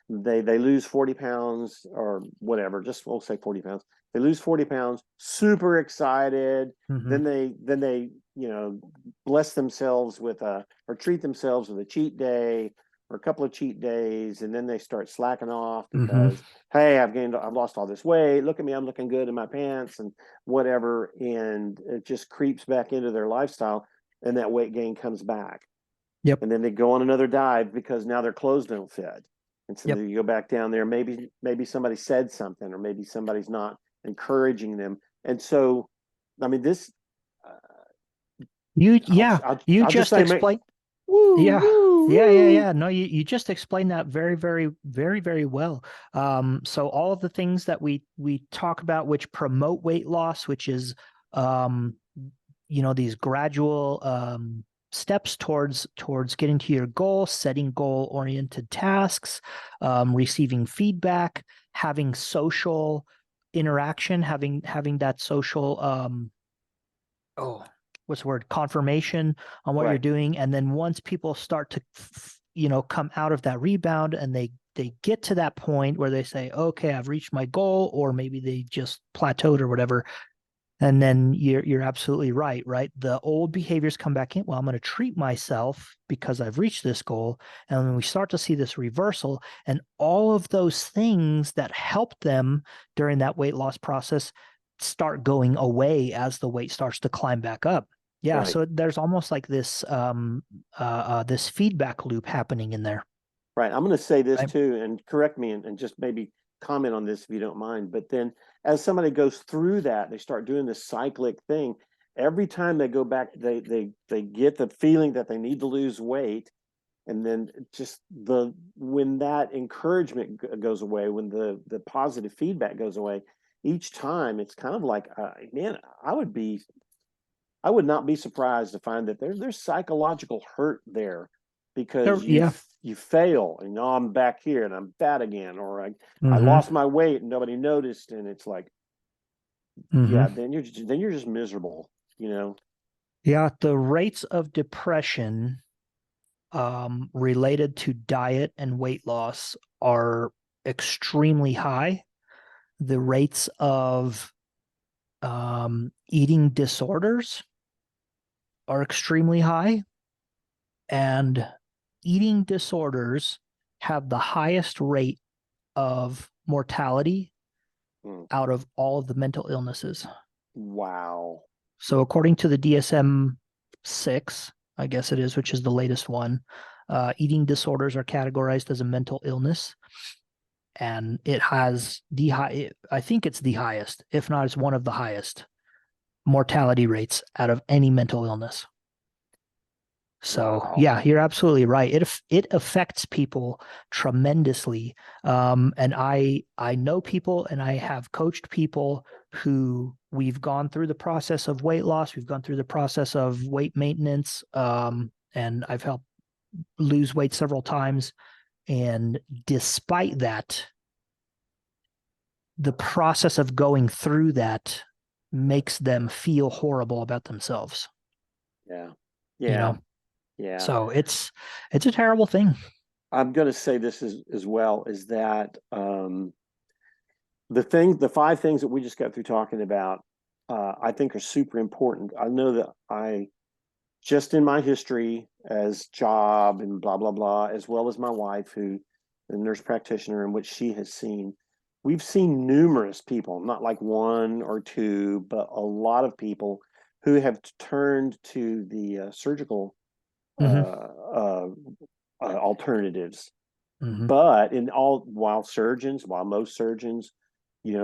they lose 40 pounds or whatever. Just we'll say 40 pounds. They lose 40 pounds, super excited. Hmm. Then they bless themselves with a or treat themselves with a cheat day or a couple of cheat days, and then they start slacking off Hmm. because hey, I've lost all this weight. Look at me, I'm looking good in my pants and whatever, and it just creeps back into their lifestyle, and that weight gain comes back. Yep. And then they go on another dive because now their clothes don't fit. And so Yep. you go back down there. Maybe somebody said something, or maybe somebody's not encouraging them. And so, I mean, this. I'll Yeah, I'll, you I'll just just say, make explain. woo Yeah. woo Yeah, yeah, woo. yeah. No, you just explained that very, very, very, very well. So all of the things that we talk about which promote weight loss, which is um, these gradual steps towards getting to your goal, setting goal-oriented tasks, receiving feedback, having social interaction, having that social oh, what's the word? Confirmation on what you're Right, doing. And then once people start to, come out of that rebound and they get to that point where they say, okay, I've reached my goal, or maybe they just plateaued or whatever. And then you're absolutely right, right? The old behaviors come back in. Well, I'm going to treat myself because I've reached this goal. And then we start to see this reversal, and all of those things that helped them during that weight loss process start going away as the weight starts to climb back up. Yeah, right, so there's almost like this feedback loop happening in there, right. I'm going to say this right? too, and correct me, and just maybe comment on this if you don't mind. But then, as somebody goes through that, they start doing this cyclic thing. Every time they go back, they get the feeling that they need to lose weight, and then just the when that encouragement goes away, when the positive feedback goes away, each time it's kind of like, man, I would not be surprised to find that there's psychological hurt there because Yeah. you fail and now I'm back here and I'm fat again, or I Hmm. lost my weight and nobody noticed, and it's like, Hmm. yeah, then you're just miserable, you know. Yeah, the rates of depression related to diet and weight loss are extremely high. The rates of eating disorders are extremely high, and eating disorders have the highest rate of mortality Mm. out of all of the mental illnesses. Wow. So, according to the DSM 6, I guess it is, which is the latest one, eating disorders are categorized as a mental illness, and it has the high, I think it's the highest, if not it's one of the highest mortality rates out of any mental illness. So Wow. yeah, you're absolutely right. It affects people tremendously. And I know people, and I have coached people who we've gone through the process of weight loss, we've gone through the process of weight maintenance, and I've helped lose weight several times. And despite that, the process of going through that makes them feel horrible about themselves, Yeah. you Yeah. know? Yeah. So it's a terrible thing. I'm going to say this as well, is that the five things that we just got through talking about, I think are super important. I know that just in my history as job and blah, blah, blah, as well as my wife, who the nurse practitioner in which she has seen, we've seen numerous people, not like one or two, but a lot of people who have turned to the surgical Hmm. alternatives. Hmm. But while most surgeons,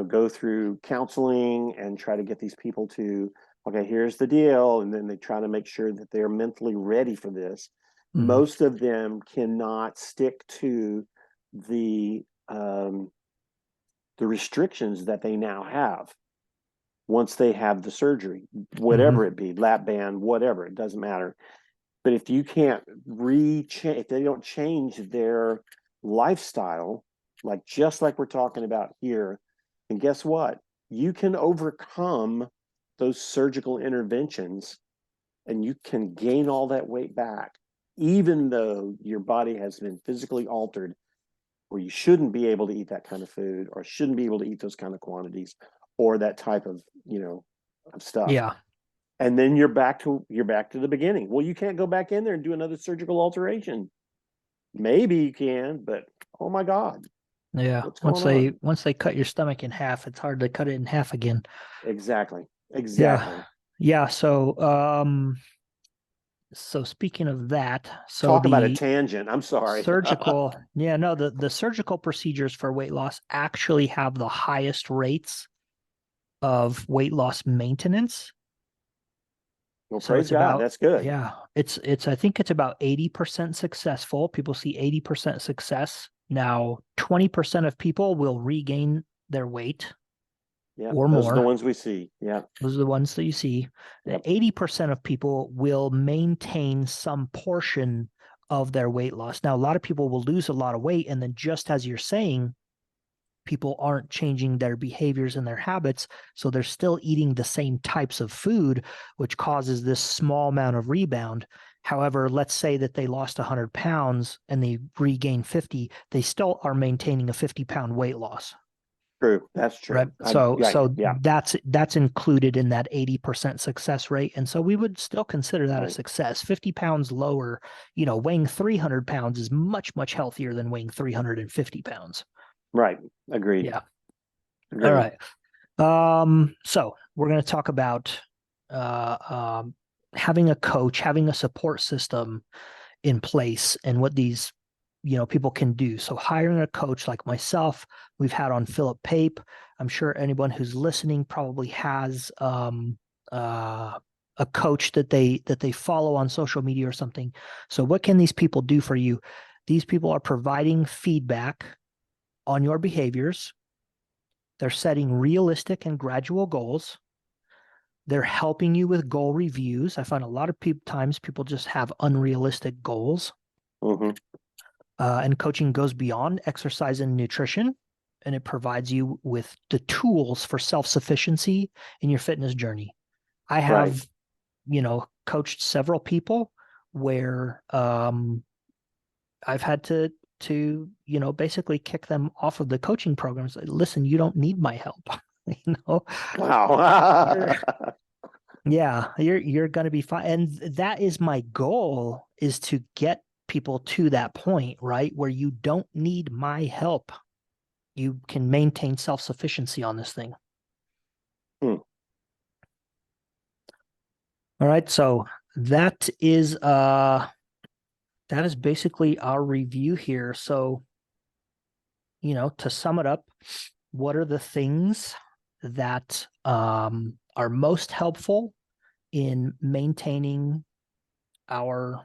go through counseling and try to get these people to, okay, here's the deal, and then they try to make sure that they're mentally ready for this. Hmm. Most of them cannot stick to the um, the restrictions that they now have once they have the surgery, Hmm. whatever it be, lap band, whatever, it doesn't matter. But if you can't if they don't change their lifestyle, like just like we're talking about here, and guess what? You can overcome those surgical interventions and you can gain all that weight back, even though your body has been physically altered where you shouldn't be able to eat that kind of food or shouldn't be able to eat those kind of quantities or that type of, of stuff. Yeah. And then you're back to the beginning. Well, you can't go back in there and do another surgical alteration. Maybe you can, but oh my God, Yeah. what's Once going on? they cut your stomach in half, it's hard to cut it in half again. Exactly. Yeah. Exactly. Yeah. So speaking of that, so Talk about a the tangent. I'm sorry. surgical, yeah, no, the surgical procedures for weight loss actually have the highest rates of weight loss maintenance. Well, So praise it's God. about, That's good. yeah, I think it's about 80% successful. People see 80% success. Now, 20% of people will regain their weight Yeah. or Those are the more. ones we see. Yeah. Those are the ones that you see. Yep. 80% of people will maintain some portion of their weight loss. Now, a lot of people will lose a lot of weight. And then, just as you're saying, people aren't changing their behaviors and their habits. So they're still eating the same types of food, which causes this small amount of rebound. However, let's say that they lost 100 pounds and they regain 50, they still are maintaining a 50-pound weight loss. True. That's Right. true. So Yeah. so Yeah. that's included in that 80% success rate. And so we would still consider that a Right. success. 50 pounds lower, weighing 300 pounds is much, much healthier than weighing 350 pounds. Right. Agreed. Yeah. All Agreed. right. So we're going to talk about uh, um, having a coach, having a support system in place, and what these people can do. So hiring a coach like myself, we've had on Philip Pape. I'm sure anyone who's listening probably has a coach that they follow on social media or something. So what can these people do for you? These people are providing feedback on your behaviors. They're setting realistic and gradual goals. They're helping you with goal reviews. I find a lot of times people just have unrealistic goals. Hmm. And coaching goes beyond exercise and nutrition, and it provides you with the tools for self-sufficiency in your fitness journey. I Right. have, coached several people where I've had to basically kick them off of the coaching programs. Listen, you don't need my help. you know, you're Wow. Yeah, you're going to be fine. And that is my goal, is to get people to that point, right? Where you don't need my help. You can maintain self-sufficiency on this thing. Hmm. All right. So that is that is basically our review here. So, to sum it up, what are the things that are most helpful in maintaining our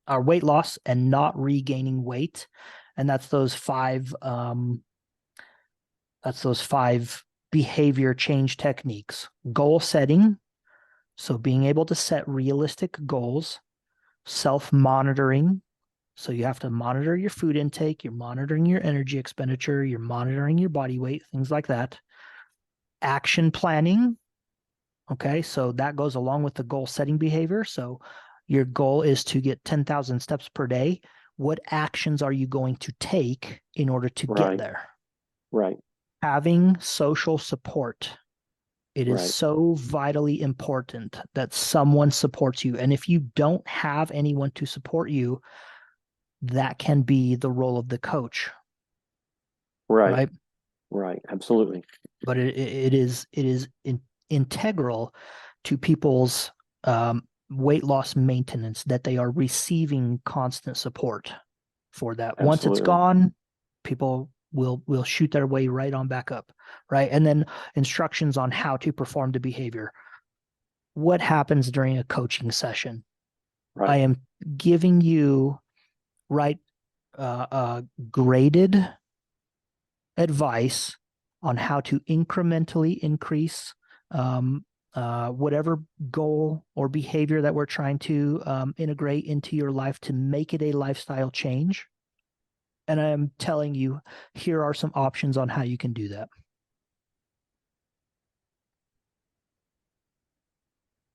weight loss and not regaining weight? And that's those five behavior change techniques. Goal setting, so being able to set realistic goals. Self-monitoring, so you have to monitor your food intake, you're monitoring your energy expenditure, you're monitoring your body weight, things like that. Action planning, okay, so that goes along with the goal setting behavior. So your goal is to get 10,000 steps per day. What actions are you going to take in order to get Right. there? Right. Having social support It is Right. so vitally important that someone supports you. And if you don't have anyone to support you, that can be the role of the coach, Right. right? Right. Absolutely. But it is integral to people's weight loss maintenance that they are receiving constant support for that. Once it's Absolutely. gone, people will shoot their way right on back up, right? And then instructions on how to perform the behavior. What happens during a coaching session? I Right. am giving you right graded advice on how to incrementally increase whatever goal or behavior that we're trying to integrate into your life to make it a lifestyle change. And I'm telling you, here are some options on how you can do that.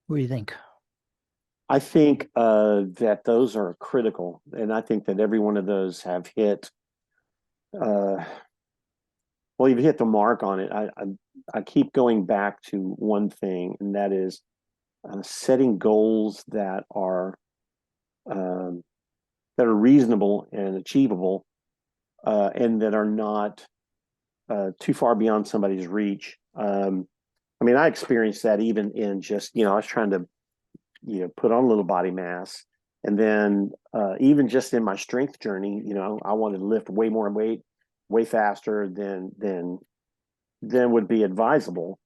What do you think? I think that those are critical, and I think that every one of those have hit. Uh, well, you've hit the mark on it. I keep going back to one thing, and that is setting goals um, that are reasonable and achievable, and that are not too far beyond somebody's reach. I mean, I experienced that even in just, I was trying to, put on a little body mass. And then even just in my strength journey, I wanted to lift way more weight, way faster than would be advisable.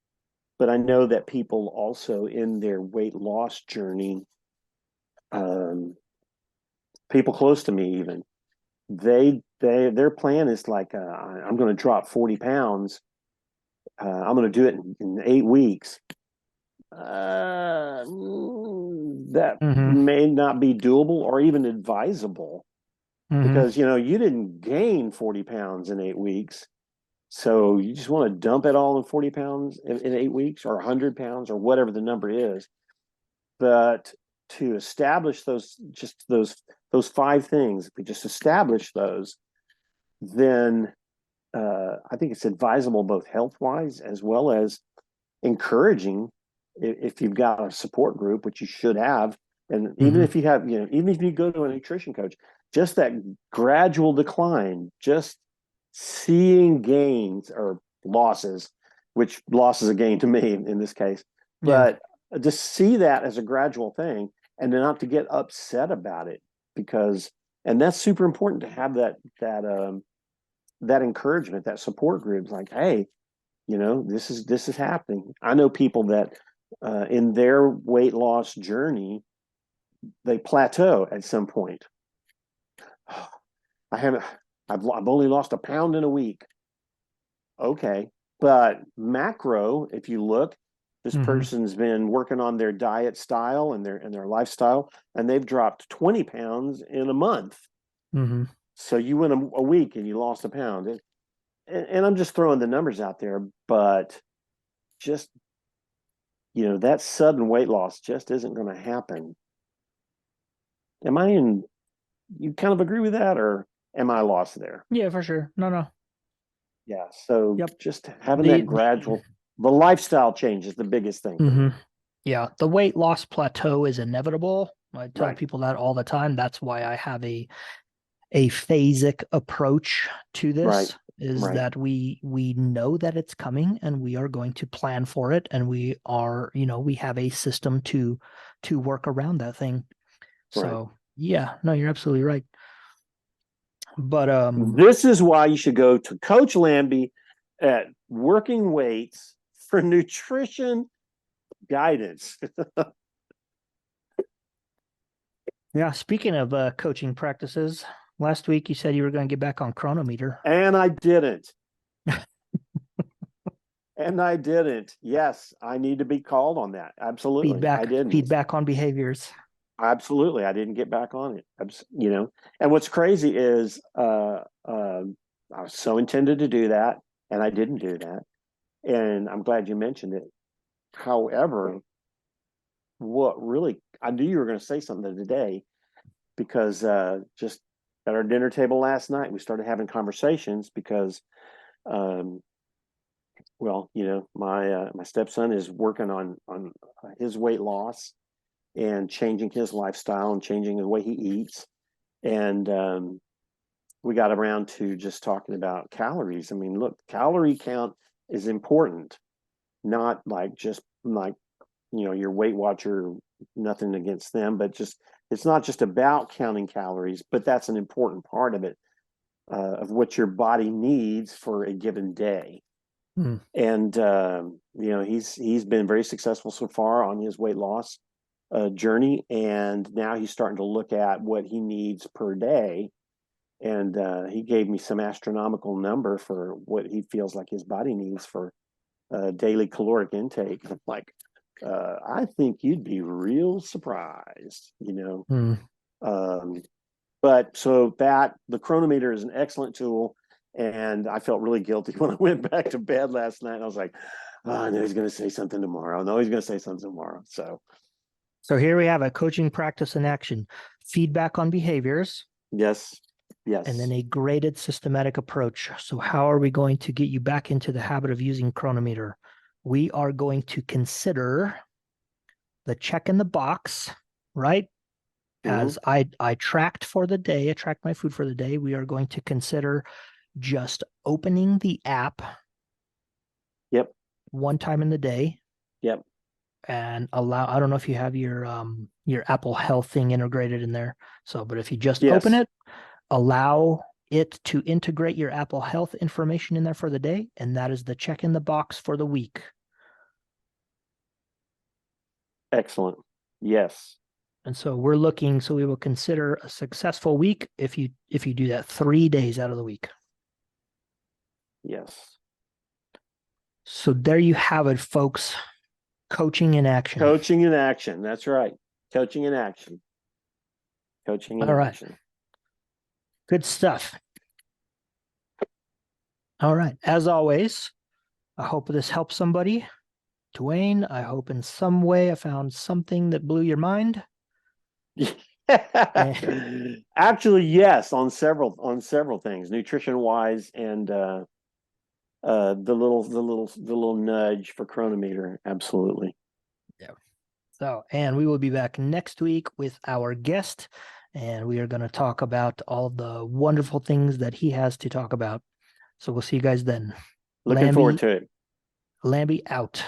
But I know that people also in their weight loss journey, um, people close to me even, their plan is like, I'm going to drop 40 pounds. I'm going to do it in 8 weeks. That Mm-hmm. may not be doable or even advisable Mm-hmm. because you didn't gain 40 pounds in 8 weeks. So you just want to dump it all in 40 pounds in 8 weeks or 100 pounds or whatever the number is. But to establish those five things, if we just establish those, then I think it's advisable both health wise as well as encouraging if you've got a support group, which you should have. And even Mm-hmm. if you have, even if you go to a nutrition coach, just that gradual decline, just seeing gains or losses, which loss is a gain to me in this case, Yeah. but just see that as a gradual thing and then not to get upset about it because, and that's super important to have that encouragement, that support group. Like, hey, this is happening. I know people that in their weight loss journey they plateau at some point. I haven't. I've only lost a pound in a week. Okay, but macro, if you look, this Mm-hmm. person's been working on their diet style and their lifestyle, and they've dropped 20 pounds in a month. Mm-hmm. So you went a week and you lost a pound. And I'm just throwing the numbers out there, but just that sudden weight loss just isn't going to happen. Am I in? You kind of agree with that, or am I lost there? Yeah, for sure. No, no. Yeah. So Yep. just having The that the gradual, the lifestyle change is the biggest thing for mm-hmm. me. Yeah, the weight loss plateau is inevitable. I tell Right. people that all the time. That's why I have a phasic approach to Right. this is Right. that we know that it's coming and we are going to plan for it and we are, we have a system to work around that thing. Right. So, yeah, no, you're absolutely right. But This is why you should go to Coach Lambie at Working Weights for nutrition guidance. yeah, speaking of coaching practices, last week you said you were going to get back on chronometer. And I didn't. And I didn't. Yes, I need to be called on that. Absolutely. I didn't. Feedback on behaviors. Absolutely. I didn't get back on it. And what's crazy is I was so intended to do that and I didn't do that. And I'm glad you mentioned it. However, what really, I knew you were going to say something today because just at our dinner table last night, we started having conversations because um, well, my stepson is working on his weight loss and changing his lifestyle and changing the way he eats. And we got around to just talking about calories. I mean, look, calorie count is important, not like just like, your Weight Watcher, nothing against them, but just it's not just about counting calories, but that's an important part of it, of what your body needs for a given day. Mm. And he's been very successful so far on his weight loss journey, and now he's starting to look at what he needs per day. And he gave me some astronomical number for what he feels like his body needs for daily caloric intake. I'm like, I think you'd be real surprised, Mm. Um, but so that the chronometer is an excellent tool. And I felt really guilty when I went back to bed last night. I was like, oh, I know he's going to say something tomorrow. No, he's going to say something tomorrow. So here we have a coaching practice in action, feedback on behaviors, Yes, and then yes. a graded systematic approach. So how are we going to get you back into the habit of using chronometer? We are going to consider the check in the box, right? Mm-hmm. As I tracked for the day, I tracked my food for the day. We are going to consider just opening the app Yep, one time in the day yep. and allow, I don't know if you have your Apple Health thing integrated in there. So, but if you just open Yes, it, allow it to integrate your Apple Health information in there for the day, and that is the check in the box for the week. excellent. Yes, And so we're looking, so we will consider a successful week if you do that 3 days out of the week. yes. So there you have it, folks. Coaching in action. Coaching in action. That's right. Coaching in action. Coaching in All right. action. Good stuff. All right. As always, I hope this helps somebody. Dwayne, I hope in some way I found something that blew your mind. Actually, yes, on several things, nutrition wise, and the little nudge for chronometer. Absolutely. Yeah. So, and we will be back next week with our guest, and we are going to talk about all the wonderful things that he has to talk about. So we'll see you guys then. Looking forward Lambie, to it. Lambie out.